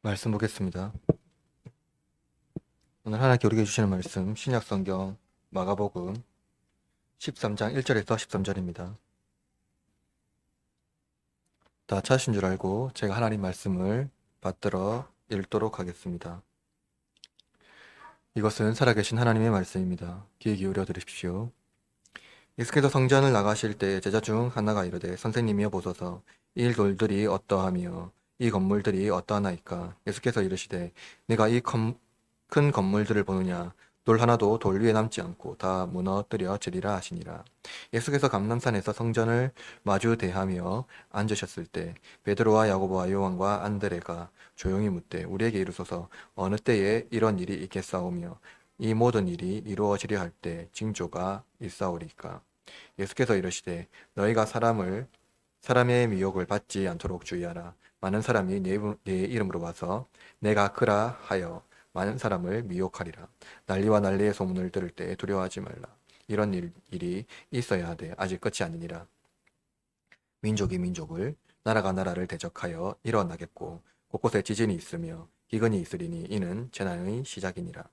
말씀 보겠습니다. 오늘 하나님께 우리에게 주시는 말씀 신약성경 마가복음 13장 1절에서 13절입니다. 다 찾으신 줄 알고 제가 하나님 말씀을 받들어 읽도록 하겠습니다. 이것은 살아계신 하나님의 말씀입니다. 귀 기울여 들으십시오. 예수께서 성전을 나가실 때 제자 중 하나가 이르되 선생님이여 보소서 이 돌들이 어떠하며 이 건물들이 어떠하나이까. 예수께서 이르시되 내가 이 큰 건물들을 보느냐. 돌 하나도 돌 위에 남지 않고 다 무너뜨려지리라 하시니라. 예수께서 감람산에서 성전을 마주 대하며 앉으셨을 때 베드로와 야고보와 요한과 안드레가 조용히 묻되 우리에게 이르소서 어느 때에 이런 일이 있겠사오며 이 모든 일이 이루어지려 할 때 징조가 있사오리까. 예수께서 이르시되 너희가 사람의 미혹을 받지 않도록 주의하라. 많은 사람이 내 이름으로 와서 내가 그라 하여 많은 사람을 미혹하리라. 난리와 난리의 소문을 들을 때 두려워하지 말라. 이런 일이 있어야 하되 아직 끝이 아니니라. 민족이 민족을 나라가 나라를 대적하여 일어나겠고 곳곳에 지진이 있으며 기근이 있으리니 이는 재난의 시작이니라.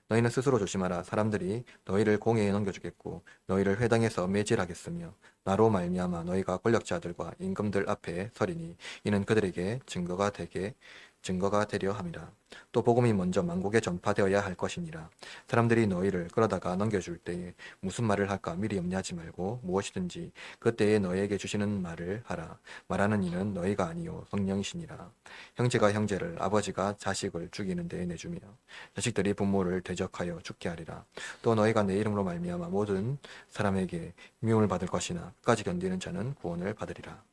너희는 스스로 조심하라. 사람들이 너희를 공회에 넘겨주겠고 너희를 회당에서 매질하겠으며 나로 말미암아 너희가 권력자들과 임금들 앞에 서리니 이는 그들에게 증거가 되려 함이라. 또 복음이 먼저 만국에 전파되어야 할 것이니라. 사람들이 너희를 끌어다가 넘겨줄 때에 무슨 말을 할까 미리 염려하지 말고 무엇이든지 그때에 너희에게 주시는 말을 하라. 말하는 이는 너희가 아니요 성령이시니라. 형제가 형제를 아버지가 자식을 죽이는 데에 내주며 자식들이 부모를 대적하여 죽게 하리라. 또 너희가 내 이름으로 말미암아 모든 사람에게 미움을 받을 것이나 끝까지 견디는 자는 구원을 받으리라.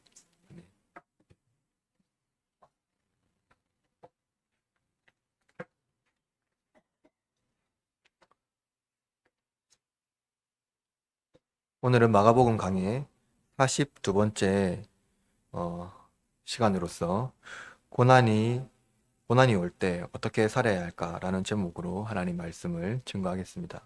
오늘은 마가복음 강의 42번째 시간으로서 고난이 올 때 어떻게 살아야 할까라는 제목으로 하나님 말씀을 증거하겠습니다.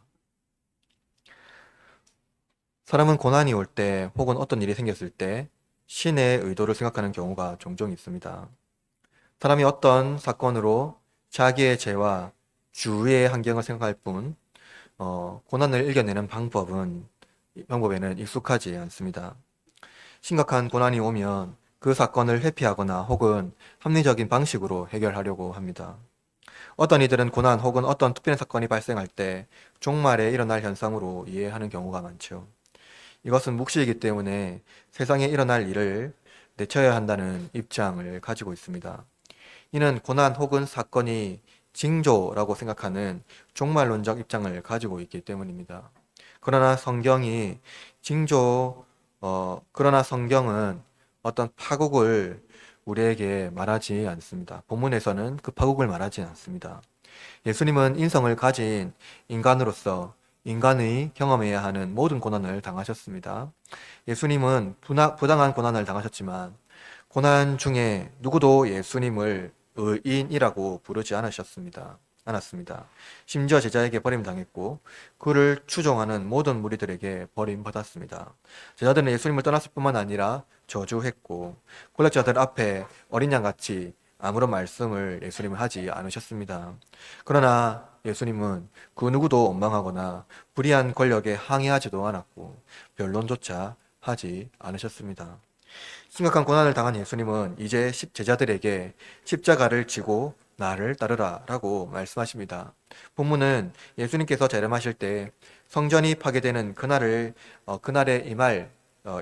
사람은 고난이 올 때 혹은 어떤 일이 생겼을 때 신의 의도를 생각하는 경우가 종종 있습니다. 사람이 어떤 사건으로 자기의 죄와 주위의 환경을 생각할 뿐 고난을 이겨내는 방법에는 익숙하지 않습니다. 심각한 고난이 오면 그 사건을 회피하거나 혹은 합리적인 방식으로 해결하려고 합니다. 어떤 이들은 고난 혹은 어떤 특별한 사건이 발생할 때 종말에 일어날 현상으로 이해하는 경우가 많죠. 이것은 묵시이기 때문에 세상에 일어날 일을 내쳐야 한다는 입장을 가지고 있습니다. 이는 고난 혹은 사건이 징조라고 생각하는 종말론적 입장을 가지고 있기 때문입니다. 그러나 성경이 그러나 성경은 어떤 파국을 우리에게 말하지 않습니다. 본문에서는 그 파국을 말하지 않습니다. 예수님은 인성을 가진 인간으로서 인간의 경험해야 하는 모든 고난을 당하셨습니다. 예수님은 부당한 고난을 당하셨지만 고난 중에 누구도 예수님을 의인이라고 부르지 않았습니다. 심지어 제자에게 버림당했고 그를 추종하는 모든 무리들에게 버림받았습니다. 제자들은 예수님을 떠났을 뿐만 아니라 저주했고 권력자들 앞에 어린 양같이 아무런 말씀을 예수님은 하지 않으셨습니다. 그러나 예수님은 그 누구도 원망하거나 불의한 권력에 항의하지도 않았고 변론조차 하지 않으셨습니다. 심각한 고난을 당한 예수님은 이제 제자들에게 십자가를 지고 나를 따르라 라고 말씀하십니다. 본문은 예수님께서 재림하실 때 성전이 파괴되는 그날에 임할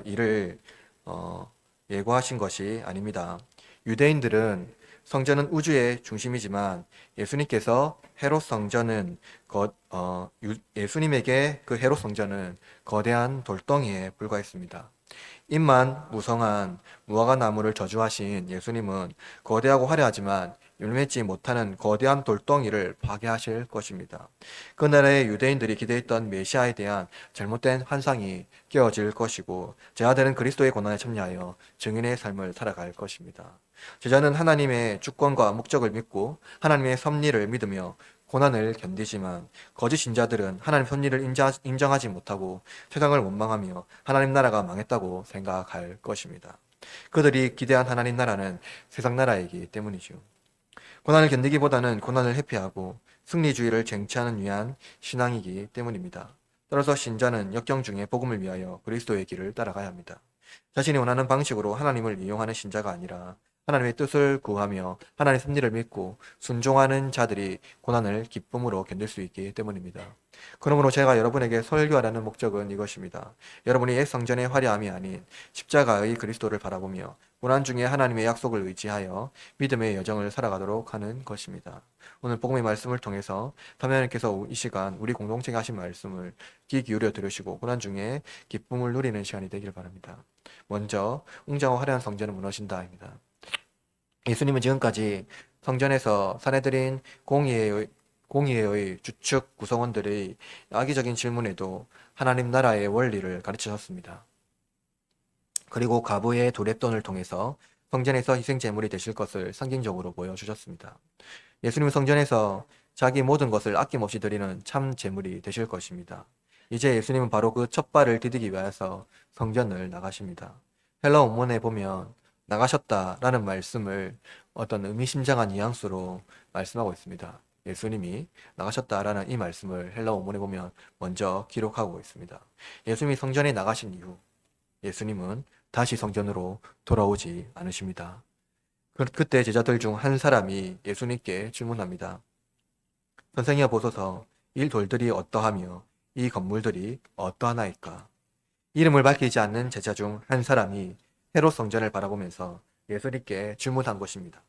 일을 예고하신 것이 아닙니다. 유대인들은 성전은 우주의 중심이지만 예수님께서 예수님에게 그 헤롯 성전은 거대한 돌덩이에 불과했습니다. 입만 무성한 무화과 나무를 저주하신 예수님은 거대하고 화려하지만 열매지 못하는 거대한 돌덩이를 파괴하실 것입니다. 그날의 유대인들이 기대했던 메시아에 대한 잘못된 환상이 깨어질 것이고 제자들은 그리스도의 고난에 참여하여 증인의 삶을 살아갈 것입니다. 제자는 하나님의 주권과 목적을 믿고 하나님의 섭리를 믿으며 고난을 견디지만 거짓 신자들은 하나님 섭리를 인정하지 못하고 세상을 원망하며 하나님 나라가 망했다고 생각할 것입니다. 그들이 기대한 하나님 나라는 세상 나라이기 때문이죠. 고난을 견디기보다는 고난을 회피하고 승리주의를 쟁취하는 위한 신앙이기 때문입니다. 따라서 신자는 역경 중에 복음을 위하여 그리스도의 길을 따라가야 합니다. 자신이 원하는 방식으로 하나님을 이용하는 신자가 아니라 하나님의 뜻을 구하며 하나님의 섭리를 믿고 순종하는 자들이 고난을 기쁨으로 견딜 수 있기 때문입니다. 그러므로 제가 여러분에게 설교하라는 목적은 이것입니다. 여러분이 옛 성전의 화려함이 아닌 십자가의 그리스도를 바라보며 고난 중에 하나님의 약속을 의지하여 믿음의 여정을 살아가도록 하는 것입니다. 오늘 복음의 말씀을 통해서 하나님께서 이 시간 우리 공동체에 하신 말씀을 귀 기울여 들으시고 고난 중에 기쁨을 누리는 시간이 되길 바랍니다. 먼저 웅장하고 화려한 성전은 무너진다입니다. 예수님은 지금까지 성전에서 사내들인 공의회의 주축 구성원들의 악의적인 질문에도 하나님 나라의 원리를 가르치셨습니다. 그리고 가부의 도랩돈을 통해서 성전에서 희생 제물이 되실 것을 상징적으로 보여주셨습니다. 예수님은 성전에서 자기 모든 것을 아낌없이 드리는 참 제물이 되실 것입니다. 이제 예수님은 바로 그 첫 발을 디디기 위해서 성전을 나가십니다. 헬라 원문에 보면 나가셨다라는 말씀을 어떤 의미심장한 뉘앙스로 말씀하고 있습니다. 예수님이 나가셨다라는 이 말씀을 헬라 원문에 보면 먼저 기록하고 있습니다. 예수님이 성전에 나가신 이후 예수님은 다시 성전으로 돌아오지 않으십니다. 그때 제자들 중 한 사람이 예수님께 질문합니다. 선생이여 보소서, 이 돌들이 어떠하며 이 건물들이 어떠하나이까? 이름을 밝히지 않는 제자 중 한 사람이 헤롯 성전을 바라보면서 예수님께 질문한 것입니다.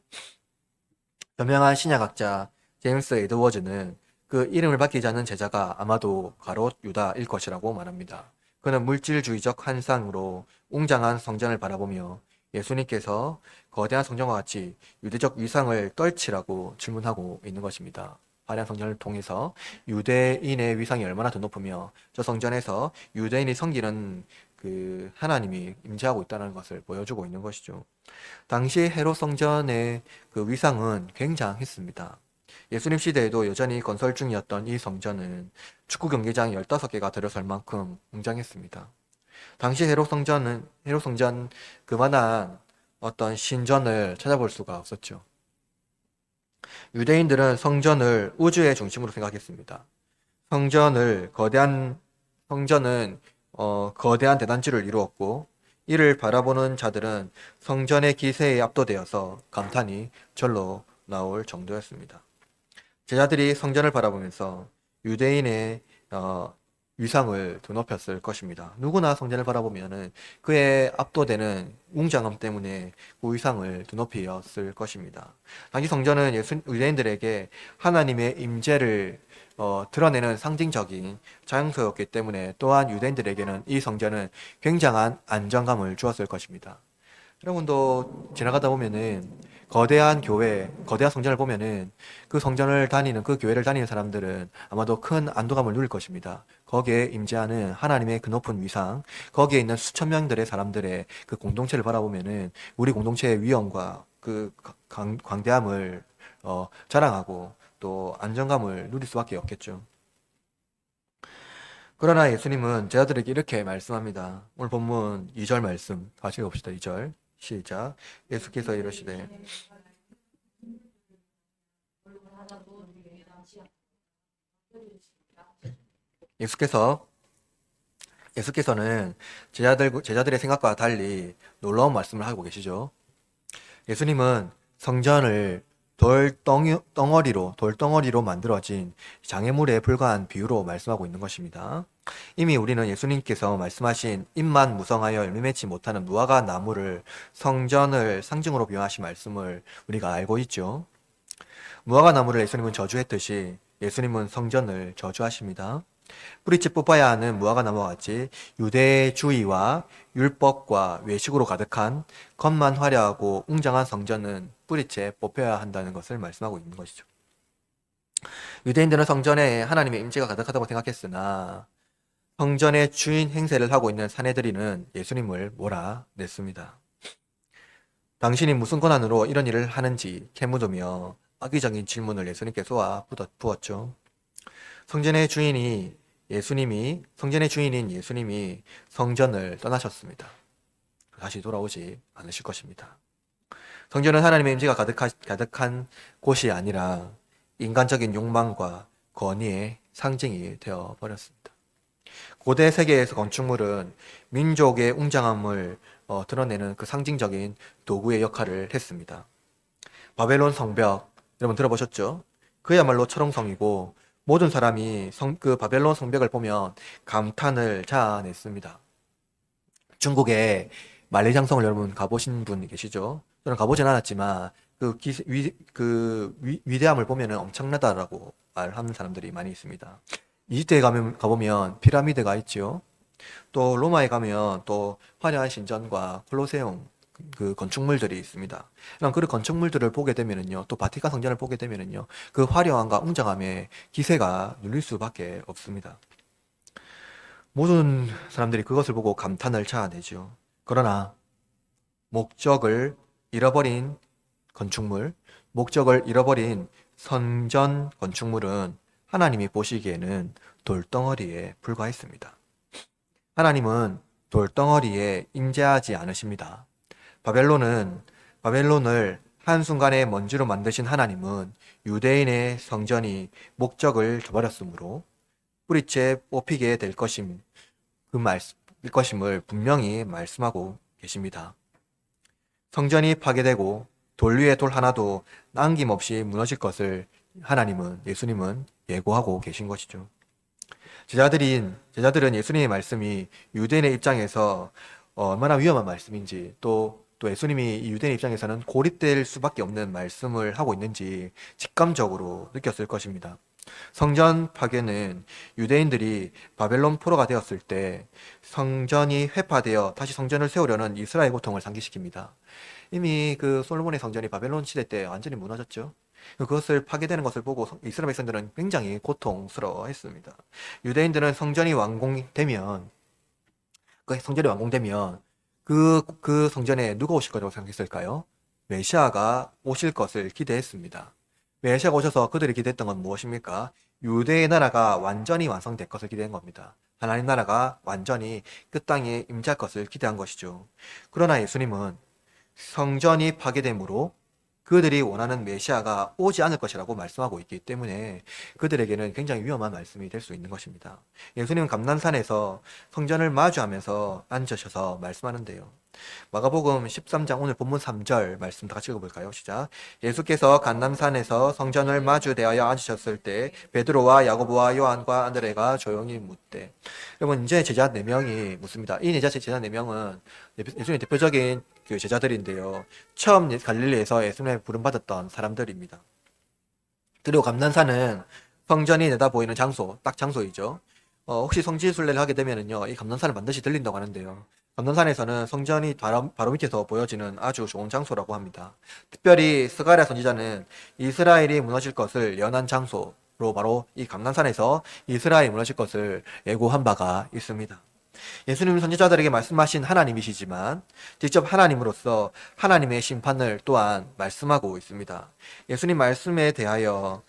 유명한 신약학자 제임스 에드워즈는 그 이름을 밝히지 않는 제자가 아마도 가롯 유다일 것이라고 말합니다. 그는 물질주의적 환상으로 웅장한 성전을 바라보며 예수님께서 거대한 성전과 같이 유대적 위상을 떨치라고 질문하고 있는 것입니다. 화려한 성전을 통해서 유대인의 위상이 얼마나 더 높으며 저 성전에서 유대인이 섬기는 그 하나님이 임재하고 있다는 것을 보여주고 있는 것이죠. 당시 헤롯 성전의 그 위상은 굉장했습니다. 예수님 시대에도 여전히 건설 중이었던 이 성전은 축구 경기장 15개가 들어설 만큼 웅장했습니다. 당시 헤롯 성전 그만한 어떤 신전을 찾아볼 수가 없었죠. 유대인들은 성전을 우주의 중심으로 생각했습니다. 성전은 거대한 대단지를 이루었고 이를 바라보는 자들은 성전의 기세에 압도되어서 감탄이 절로 나올 정도였습니다. 제자들이 성전을 바라보면서 유대인의 위상을 드높였을 것입니다. 누구나 성전을 바라보면은 그의 압도되는 웅장함 때문에 그 위상을 드높였을 것입니다. 당시 성전은 유대인들에게 하나님의 임재를 드러내는 상징적인 장소였기 때문에 또한 유대인들에게는 이 성전은 굉장한 안정감을 주었을 것입니다. 여러분도 지나가다 보면은 거대한 성전을 보면은 그 성전을 다니는, 그 교회를 다니는 사람들은 아마도 큰 안도감을 누릴 것입니다. 거기에 임재하는 하나님의 그 높은 위상, 거기에 있는 수천 명들의 사람들의 그 공동체를 바라보면은 우리 공동체의 위엄과 그 광대함을 자랑하고 또 안정감을 누릴 수밖에 없겠죠. 그러나 예수님은 제자들에게 이렇게 말씀합니다. 오늘 본문 2절 말씀 다시 봅시다. 2절 시작. 예수께서 이르시되 예수께서는 제자들의 생각과 달리 놀라운 말씀을 하고 계시죠. 예수님은 성전을 돌덩어리로 만들어진 장애물에 불과한 비유로 말씀하고 있는 것입니다. 이미 우리는 예수님께서 말씀하신 잎만 무성하여 열매 맺지 못하는 무화과 나무를 성전을 상징으로 비유하신 말씀을 우리가 알고 있죠. 무화과 나무를 예수님은 저주했듯이 예수님은 성전을 저주하십니다. 뿌리째 뽑아야 하는 무화과 나무와 같이 유대주의와 율법과 외식으로 가득한 겉만 화려하고 웅장한 성전은 뿌리째 뽑혀야 한다는 것을 말씀하고 있는 것이죠. 유대인들은 성전에 하나님의 임재가 가득하다고 생각했으나 성전의 주인 행세를 하고 있는 사내들이는 예수님을 몰아냈습니다. 당신이 무슨 권한으로 이런 일을 하는지 캐묻으며 악의적인 질문을 예수님께 쏘아 부었죠. 성전의 주인인 예수님이 성전을 떠나셨습니다. 다시 돌아오지 않으실 것입니다. 성전은 하나님의 임재가 가득한 곳이 아니라 인간적인 욕망과 권위의 상징이 되어 버렸습니다. 고대 세계에서 건축물은 민족의 웅장함을 드러내는 그 상징적인 도구의 역할을 했습니다. 바벨론 성벽, 여러분 들어보셨죠? 그야말로 철옹성이고 모든 사람이 그 바벨론 성벽을 보면 감탄을 자아냈습니다. 중국의 만리장성을 여러분 가보신 분 계시죠? 저는 가보진 않았지만 위대함을 보면은 엄청나다라고 말하는 사람들이 많이 있습니다. 이집트에 가보면 피라미드가 있죠. 또 로마에 가면 또 화려한 신전과 콜로세움 그 건축물들이 있습니다. 그 건축물들을 보게 되면은요, 또 바티칸 성전을 보게 되면은요, 그 화려함과 웅장함의 기세가 눌릴 수밖에 없습니다. 모든 사람들이 그것을 보고 감탄을 자아내죠. 그러나 목적을 잃어버린 건축물, 목적을 잃어버린 성전 건축물은 하나님이 보시기에는 돌덩어리에 불과했습니다. 하나님은 돌덩어리에 임재하지 않으십니다. 바벨론을 한순간에 먼지로 만드신 하나님은 유대인의 성전이 목적을 저버렸으므로 뿌리째 뽑히게 될 것임을 분명히 말씀하고 계십니다. 성전이 파괴되고 돌 위에 돌 하나도 남김없이 무너질 것을 예수님은 예고하고 계신 것이죠. 제자들은 예수님의 말씀이 유대인의 입장에서 얼마나 위험한 말씀인지 또 예수님이 유대인 입장에서는 고립될 수밖에 없는 말씀을 하고 있는지 직감적으로 느꼈을 것입니다. 성전 파괴는 유대인들이 바벨론 포로가 되었을 때 성전이 회파되어 다시 성전을 세우려는 이스라엘 고통을 상기시킵니다. 이미 그 솔로몬의 성전이 바벨론 시대 때 완전히 무너졌죠. 그것을 파괴되는 것을 보고 이스라엘 백성들은 굉장히 고통스러워했습니다. 유대인들은 성전이 완공되면 그 성전에 누가 오실 거라고 생각했을까요? 메시아가 오실 것을 기대했습니다. 메시아가 오셔서 그들이 기대했던 건 무엇입니까? 유대의 나라가 완전히 완성될 것을 기대한 겁니다. 하나님 나라가 완전히 그 땅에 임재할 것을 기대한 것이죠. 그러나 예수님은 성전이 파괴됨으로 그들이 원하는 메시아가 오지 않을 것이라고 말씀하고 있기 때문에 그들에게는 굉장히 위험한 말씀이 될 수 있는 것입니다. 예수님은 감난산에서 성전을 마주하면서 앉으셔서 말씀하는데요. 마가복음 13장 오늘 본문 3절 말씀 다 같이 읽어볼까요? 시작. 예수께서 감난산에서 성전을 마주대하여 앉으셨을 때 베드로와 야고보와 요한과 안드레가 조용히 묻되. 여러분 이제 제자 4명이 묻습니다. 이 제자 4명은 예수님의 대표적인 그 제자들인데요. 처음 갈릴리에서 예수님의 부름받았던 사람들입니다. 그리고 감난산은 성전이 내다보이는 딱 장소이죠. 혹시 성지순례를 하게 되면은요, 이 감난산을 반드시 들린다고 하는데요. 감난산에서는 성전이 바로 밑에서 보여지는 아주 좋은 장소라고 합니다. 특별히 스가랴 선지자는 이스라엘이 무너질 것을 예언한 장소로 바로 이 감난산에서 이스라엘이 무너질 것을 예고한 바가 있습니다. 예수님은 선지자들에게 말씀하신 하나님이시지만 직접 하나님으로서 하나님의 심판을 또한 말씀하고 있습니다. 예수님 말씀에 대하여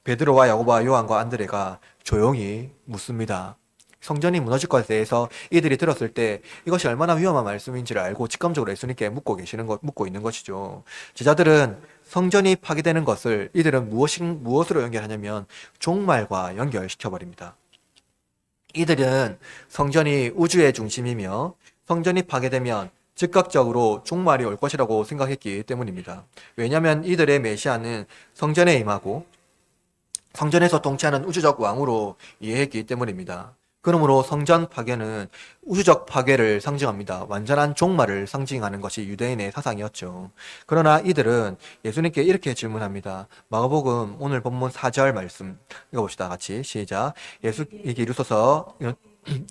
베드로와 야고보와 요한과 안드레가 조용히 묻습니다. 성전이 무너질 것에 대해서 이들이 들었을 때 이것이 얼마나 위험한 말씀인지를 알고 직감적으로 예수님께 묻고 있는 것이죠. 제자들은 성전이 파괴되는 것을 이들은 무엇으로 연결하냐면 종말과 연결시켜버립니다. 이들은 성전이 우주의 중심이며 성전이 파괴되면 즉각적으로 종말이 올 것이라고 생각했기 때문입니다. 왜냐하면 이들의 메시아는 성전에 임하고 성전에서 통치하는 우주적 왕으로 이해했기 때문입니다. 그러므로 성전 파괴는 우주적 파괴를 상징합니다. 완전한 종말을 상징하는 것이 유대인의 사상이었죠. 그러나 이들은 예수님께 이렇게 질문합니다. 마가복음 오늘 본문 4절 말씀 읽어봅시다. 같이 시작. 예수에게 이르소서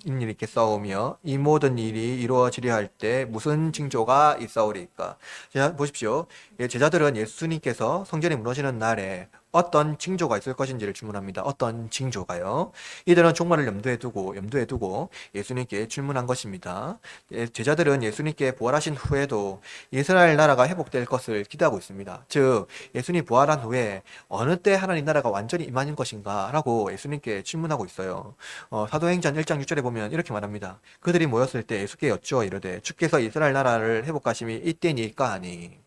일이 있겠사오며 이 모든 일이 이루어지려 할 때 무슨 징조가 있사오리까? 자, 보십시오. 제자들은 예수님께서 성전이 무너지는 날에 어떤 징조가 있을 것인지를 질문합니다. 어떤 징조가요? 이들은 종말을 염두에 두고 예수님께 질문한 것입니다. 제자들은 예수님께 부활하신 후에도 이스라엘 나라가 회복될 것을 기대하고 있습니다. 즉, 예수님 부활한 후에 어느 때 하나님 나라가 완전히 임하는 것인가? 라고 예수님께 질문하고 있어요. 사도행전 1장 6절에 보면 이렇게 말합니다. 그들이 모였을 때 예수께 여쭈어 이르되 주께서 이스라엘 나라를 회복하심이 이때니까 하니.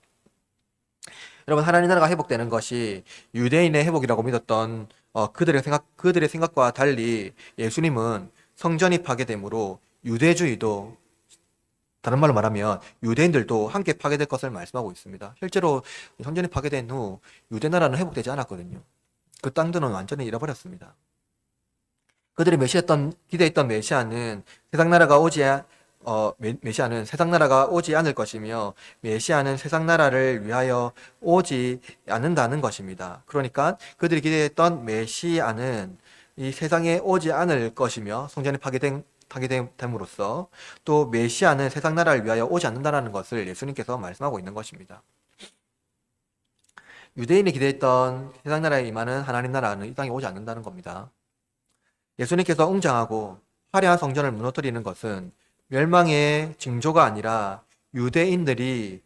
여러분, 하나님 나라가 회복되는 것이 유대인의 회복이라고 믿었던 그들의 생각과 달리 예수님은 성전이 파괴됨으로 유대주의도, 다른 말로 말하면 유대인들도 함께 파괴될 것을 말씀하고 있습니다. 실제로 성전이 파괴된 후 유대 나라는 회복되지 않았거든요. 그 땅들은 완전히 잃어버렸습니다. 그들이 기대했던 메시아는 메시아는 세상 나라가 오지 않을 것이며 메시아는 세상 나라를 위하여 오지 않는다는 것입니다. 그러니까 그들이 기대했던 메시아는 이 세상에 오지 않을 것이며 성전이 파괴됨으로써 또 메시아는 세상 나라를 위하여 오지 않는다는 것을 예수님께서 말씀하고 있는 것입니다. 유대인이 기대했던 세상 나라에 임하는 하나님 나라는 이 땅에 오지 않는다는 겁니다. 예수님께서 웅장하고 화려한 성전을 무너뜨리는 것은 멸망의 징조가 아니라 유대인들이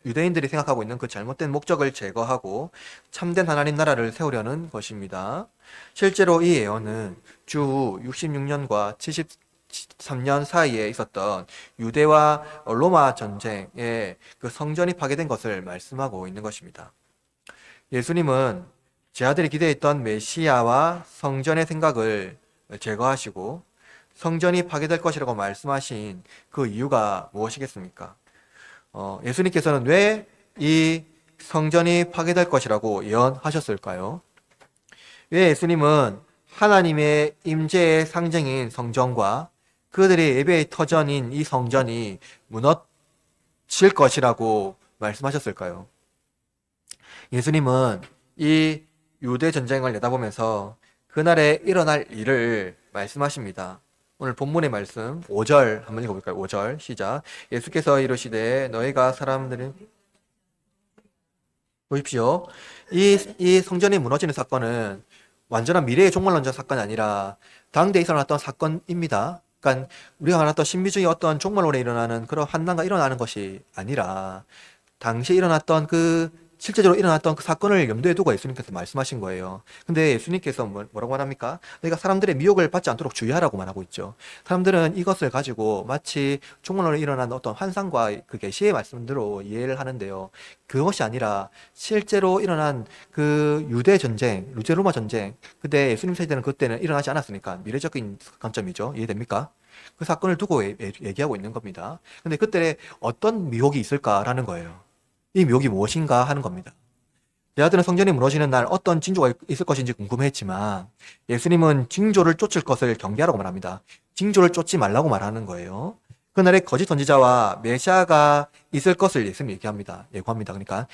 생각하고 있는 그 잘못된 목적을 제거하고 참된 하나님 나라를 세우려는 것입니다. 실제로 이 예언은 주후 66년과 73년 사이에 있었던 유대와 로마 전쟁에 그 성전이 파괴된 것을 말씀하고 있는 것입니다. 예수님은 제 아들이 기대했던 메시아와 성전의 생각을 제거하시고 성전이 파괴될 것이라고 말씀하신 그 이유가 무엇이겠습니까? 예수님께서는 왜 이 성전이 파괴될 것이라고 예언하셨을까요? 왜 예수님은 하나님의 임재의 상징인 성전과 그들의 예배의 터전인 이 성전이 무너질 것이라고 말씀하셨을까요? 예수님은 이 유대 전쟁을 내다보면서 그날에 일어날 일을 말씀하십니다. 오늘 본문의 말씀 5절 한번 읽어볼까요? 5절 시작. 예수께서 이르시되 너희가 사람들은 보십시오. 이 성전이 무너지는 사건은 완전한 미래의 종말론적 사건이 아니라 당대에 일어났던 사건입니다. 그러니까 우리가 말했던 신비주의 어떤 종말론에 일어나는 그런 환난과 일어나는 것이 아니라 당시에 실제적으로 일어났던 그 사건을 염두에 두고 예수님께서 말씀하신 거예요. 근데 예수님께서 뭐라고 말합니까? 너희가 사람들의 미혹을 받지 않도록 주의하라고 말하고 있죠. 사람들은 이것을 가지고 마치 종말론에 일어난 어떤 환상과 그 계시의 말씀대로 이해를 하는데요. 그것이 아니라 실제로 일어난 그 유대 로마 전쟁, 근데 예수님 세대는 그때는 일어나지 않았으니까 미래적인 관점이죠. 이해됩니까? 그 사건을 두고 얘기하고 있는 겁니다. 근데 그때 어떤 미혹이 있을까라는 거예요. 이 묘기 무엇인가 하는 겁니다. 제 아들은 성전이 무너지는 날 어떤 징조가 있을 것인지 궁금했지만 예수님은 징조를 쫓을 것을 경계하라고 말합니다. 징조를 쫓지 말라고 말하는 거예요. 그날에 거짓 선지자와 메시아가 있을 것을 예수님이 예고합니다. 그러니까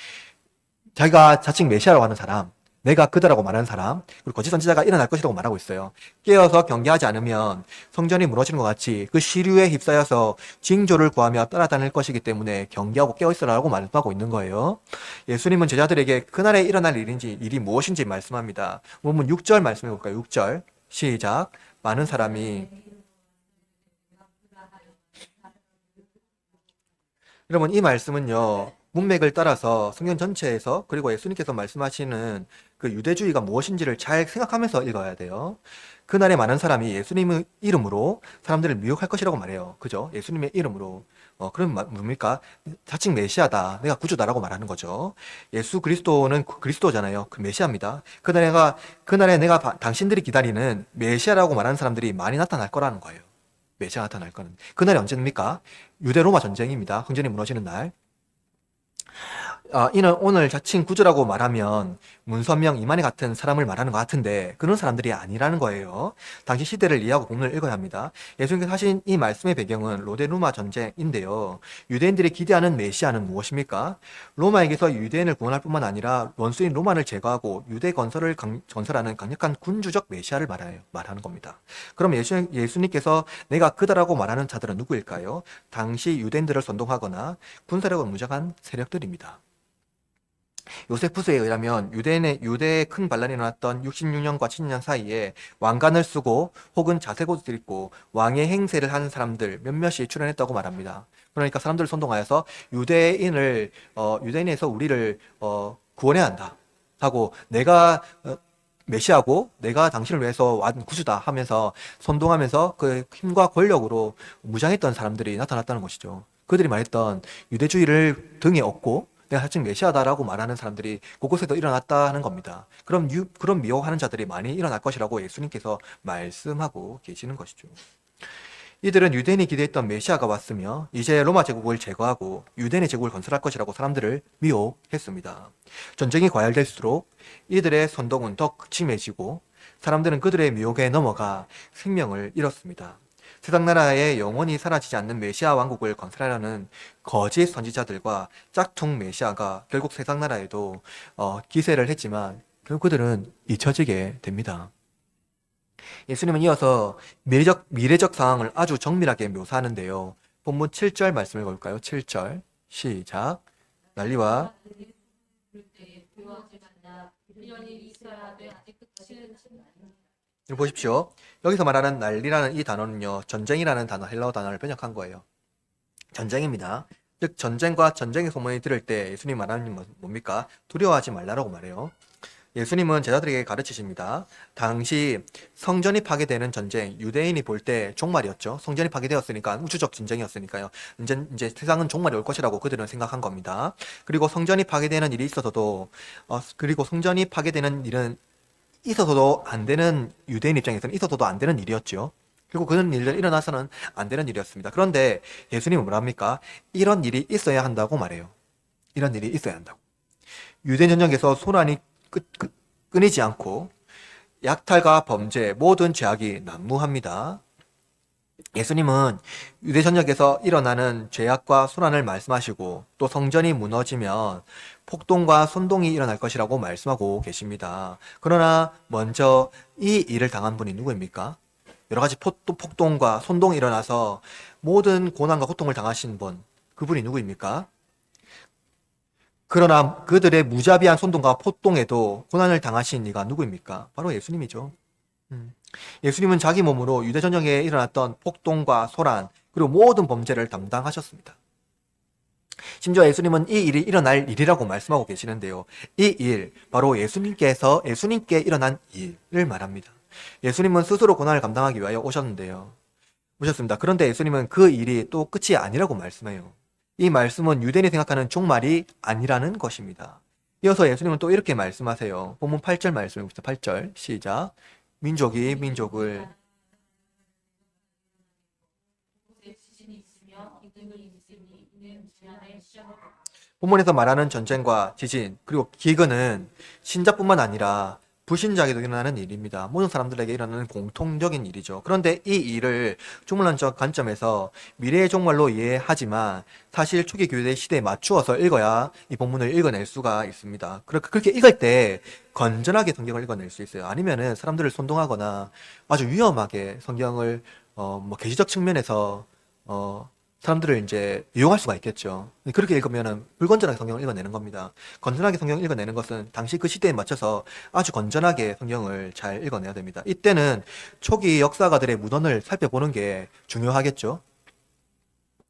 자기가 자칭 메시아라고 하는 사람, 내가 그다라고 말하는 사람, 그리고 거짓 선지자가 일어날 것이라고 말하고 있어요. 깨어서 경계하지 않으면 성전이 무너지는 것 같이 그 시류에 휩싸여서 징조를 구하며 따라다닐 것이기 때문에 경계하고 깨어있으라고 말하고 있는 거예요. 예수님은 제자들에게 그날에 일어날 일이 무엇인지 말씀합니다. 본문 6절 말씀해 볼까요? 6절 시작. 많은 사람이 여러분, 이 말씀은요, 문맥을 따라서 성경 전체에서 그리고 예수님께서 말씀하시는 그 유대주의가 무엇인지를 잘 생각하면서 읽어야 돼요. 그날에 많은 사람이 예수님의 이름으로 사람들을 미혹할 것이라고 말해요. 그죠? 예수님의 이름으로. 그럼 뭡니까? 자칭 메시아다. 내가 구주다라고 말하는 거죠. 예수 그리스도는 그리스도잖아요. 그 메시아입니다. 그날에 내가 당신들이 기다리는 메시아라고 말하는 사람들이 많이 나타날 거라는 거예요. 메시아가 나타날 거는. 그날이 언제입니까? 유대 로마 전쟁입니다. 성전이 무너지는 날. 이는 오늘 자칭 구주라고 말하면 문선명, 이만희 같은 사람을 말하는 것 같은데 그런 사람들이 아니라는 거예요. 당시 시대를 이해하고 본문을 읽어야 합니다. 예수님께서 하신 이 말씀의 배경은 로마 로마 전쟁인데요. 유대인들이 기대하는 메시아는 무엇입니까? 로마에게서 유대인을 구원할 뿐만 아니라 원수인 로마를 제거하고 유대 건설을 건설하는 강력한 군주적 메시아를 말하는 겁니다. 그럼 예수님께서 내가 그다라고 말하는 자들은 누구일까요? 당시 유대인들을 선동하거나 군사력을 무장한 세력들입니다. 요세푸스에 의하면 유대에 큰 반란이 일어났던 66년과 70년 사이에 왕관을 쓰고 혹은 자색옷을 입고 왕의 행세를 하는 사람들 몇몇이 출연했다고 말합니다. 그러니까 사람들을 선동하여서 유대인에서 우리를 구원해야 한다 하고 내가 메시아고 내가 당신을 위해서 완 구주다 하면서 선동하면서 그 힘과 권력으로 무장했던 사람들이 나타났다는 것이죠. 그들이 말했던 유대주의를 등에 업고 내가 사실 메시아다라고 말하는 사람들이 곳곳에서 일어났다 하는 겁니다. 그런 미혹하는 자들이 많이 일어날 것이라고 예수님께서 말씀하고 계시는 것이죠. 이들은 유대인이 기대했던 메시아가 왔으며 이제 로마 제국을 제거하고 유대인의 제국을 건설할 것이라고 사람들을 미혹했습니다. 전쟁이 과열될수록 이들의 선동은 더 극심해지고 사람들은 그들의 미혹에 넘어가 생명을 잃었습니다. 세상 나라에 영원히 사라지지 않는 메시아 왕국을 건설하려는 거짓 선지자들과 짝퉁 메시아가 결국 세상 나라에도 기세를 했지만 결국 그들은 잊혀지게 됩니다. 예수님은 이어서 미래적 상황을 아주 정밀하게 묘사하는데요. 본문 7절 말씀을 볼까요? 7절 시작. 난리와 보십시오. 여기서 말하는 난리라는 이 단어는요, 전쟁이라는 단어, 헬라어 단어를 번역한 거예요. 전쟁입니다. 즉 전쟁과 전쟁의 소문이 들을 때 예수님 말하는 건 뭡니까? 두려워하지 말라라고 말해요. 예수님은 제자들에게 가르치십니다. 당시 성전이 파괴되는 전쟁, 유대인이 볼 때 종말이었죠. 성전이 파괴되었으니까 우주적 전쟁이었으니까요. 이제 세상은 종말이 올 것이라고 그들은 생각한 겁니다. 그리고 성전이 파괴되는 일이 있어서도 그리고 성전이 파괴되는 일은 있어서도 안 되는 유대인 입장에서는 있어서도 안 되는 일이었죠. 그리고 그런 일들 일어나서는 안 되는 일이었습니다. 그런데 예수님은 뭐랍니까? 이런 일이 있어야 한다고 말해요. 이런 일이 있어야 한다고. 유대인 전쟁에서 소란이 끊이지 않고 약탈과 범죄, 모든 죄악이 난무합니다. 예수님은 유대 전역에서 일어나는 죄악과 소란을 말씀하시고 또 성전이 무너지면 폭동과 선동이 일어날 것이라고 말씀하고 계십니다. 그러나 먼저 이 일을 당한 분이 누구입니까? 여러 가지 폭동과 선동이 일어나서 모든 고난과 고통을 당하신 분, 그분이 누구입니까? 그러나 그들의 무자비한 선동과 폭동에도 고난을 당하신 이가 누구입니까? 바로 예수님이죠. 예수님은 자기 몸으로 유대 전역에 일어났던 폭동과 소란 그리고 모든 범죄를 담당하셨습니다. 심지어 예수님은 이 일이 일어날 일이라고 말씀하고 계시는데요. 이 일, 바로 예수님께 일어난 일을 말합니다. 예수님은 스스로 고난을 감당하기 위하여 오셨습니다. 그런데 예수님은 그 일이 또 끝이 아니라고 말씀해요. 이 말씀은 유대인이 생각하는 종말이 아니라는 것입니다. 이어서 예수님은 또 이렇게 말씀하세요. 본문 8절 말씀해 봅시다. 8절 시작. 민족이 민족을 본문에서 말하는 전쟁과 지진 그리고 기근은 신자뿐만 아니라 불신자에게도 일어나는 일입니다. 모든 사람들에게 일어나는 공통적인 일이죠. 그런데 이 일을 종말론적 관점에서 미래의 종말로 이해하지만 사실 초기 교회 시대에 맞추어서 읽어야 이 본문을 읽어낼 수가 있습니다. 그렇게 읽을 때 건전하게 성경을 읽어낼 수 있어요. 아니면은 사람들을 선동하거나 아주 위험하게 성경을 계시적 측면에서 사람들을 이제 이용할 수가 있겠죠. 그렇게 읽으면은 불건전하게 성경을 읽어내는 겁니다. 건전하게 성경을 읽어내는 것은 당시 그 시대에 맞춰서 아주 건전하게 성경을 잘 읽어내야 됩니다. 이때는 초기 역사가들의 문헌을 살펴보는 게 중요하겠죠.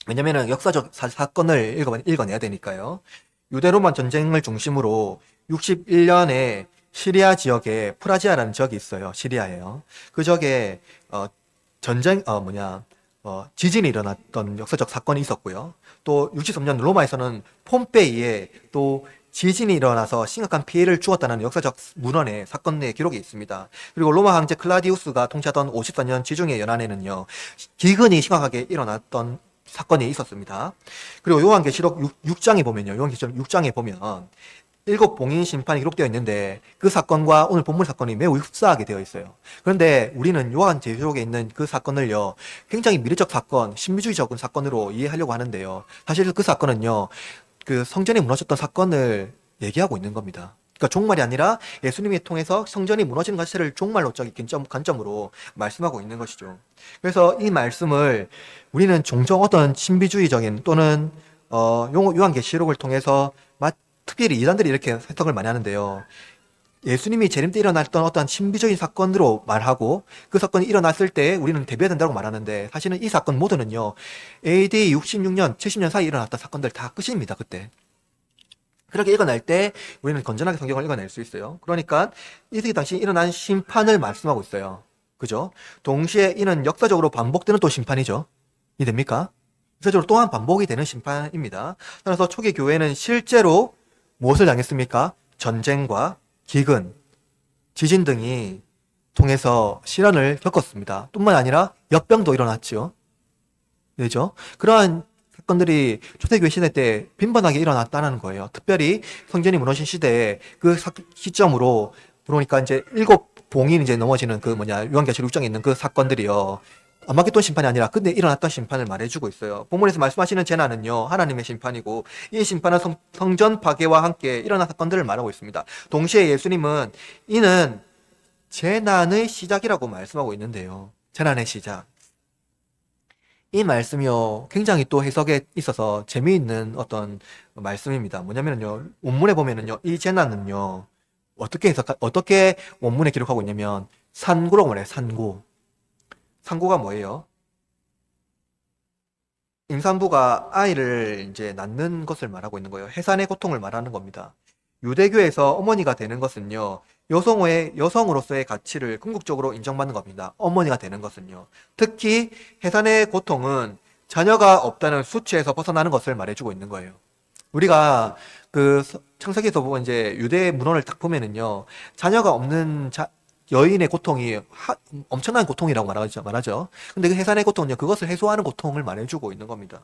왜냐면은 역사적 사건을 읽어내야 되니까요. 유대 로마 전쟁을 중심으로 61년에 시리아 지역에 프라지아라는 지역이 있어요. 시리아예요. 그 지역에 지진이 일어났던 역사적 사건이 있었고요. 또 63년 로마에서는 폼페이에 또 지진이 일어나서 심각한 피해를 주었다는 역사적 문헌의 사건의 기록이 있습니다. 그리고 로마 황제 클라디우스가 통치하던 54년 지중해 연안에는요, 기근이 심각하게 일어났던 사건이 있었습니다. 그리고 요한계시록 6장에 보면 7봉인 심판이 기록되어 있는데 그 사건과 오늘 본문 사건이 매우 흡사하게 되어 있어요. 그런데 우리는 요한계시록에 있는 그 사건을요, 굉장히 미래적 사건, 신비주의적인 사건으로 이해하려고 하는데요. 사실 그 사건은요, 그 성전이 무너졌던 사건을 얘기하고 있는 겁니다. 그러니까 종말이 아니라 예수님이 통해서 성전이 무너지는 자체를 종말론적인 관점으로 말씀하고 있는 것이죠. 그래서 이 말씀을 우리는 종종 어떤 신비주의적인 또는 요한계시록을 통해서 특별히 이단들이 이렇게 해석을 많이 하는데요. 예수님이 재림 때 일어났던 어떤 신비적인 사건으로 말하고 그 사건이 일어났을 때 우리는 대비해야 된다고 말하는데 사실은 이 사건 모두는요. AD 66년, 70년 사이에 일어났던 사건들 다 끝입니다. 그때. 그렇게 읽어낼 때 우리는 건전하게 성경을 읽어낼 수 있어요. 그러니까 이 시기 당시 일어난 심판을 말씀하고 있어요. 그죠? 동시에 이는 역사적으로 반복되는 또 심판이죠. 이해됩니까? 구체적으로 또한 반복이 되는 심판입니다. 따라서 초기 교회는 실제로 무엇을 당했습니까? 전쟁과 기근, 지진 등이 통해서 시련을 겪었습니다. 뿐만 아니라 역병도 일어났죠. 그죠? 그러한 사건들이 초대교회 시대 때 빈번하게 일어났다는 거예요. 특별히 성전이 무너진 시대에 그 시점으로 그러니까 이제 7봉이 이제 넘어지는 그 요한계시록 6장에 있는 그 사건들이요. 아마겟돈 심판이 아니라 근데 일어났던 심판을 말해주고 있어요. 본문에서 말씀하시는 재난은요, 하나님의 심판이고 이 심판은 성전 파괴와 함께 일어난 사건들을 말하고 있습니다. 동시에 예수님은 이는 재난의 시작이라고 말씀하고 있는데요. 재난의 시작. 이 말씀이요, 굉장히 또 해석에 있어서 재미있는 어떤 말씀입니다. 뭐냐면요, 원문에 보면은요, 이 재난은요, 어떻게 원문에 기록하고 있냐면, 산고라고 말해요, 산고. 산고가 뭐예요? 임산부가 아이를 이제 낳는 것을 말하고 있는 거예요. 해산의 고통을 말하는 겁니다. 유대교에서 어머니가 되는 것은요, 여성으로서의 가치를 궁극적으로 인정받는 겁니다. 어머니가 되는 것은요. 특히 해산의 고통은 자녀가 없다는 수치에서 벗어나는 것을 말해주고 있는 거예요. 우리가 그 창세기에서 보면 이제 유대 문헌을 딱 보면은요, 자녀가 없는 여인의 고통이 엄청난 고통이라고 말하죠. 근데 그 해산의 고통은요, 그것을 해소하는 고통을 말해주고 있는 겁니다.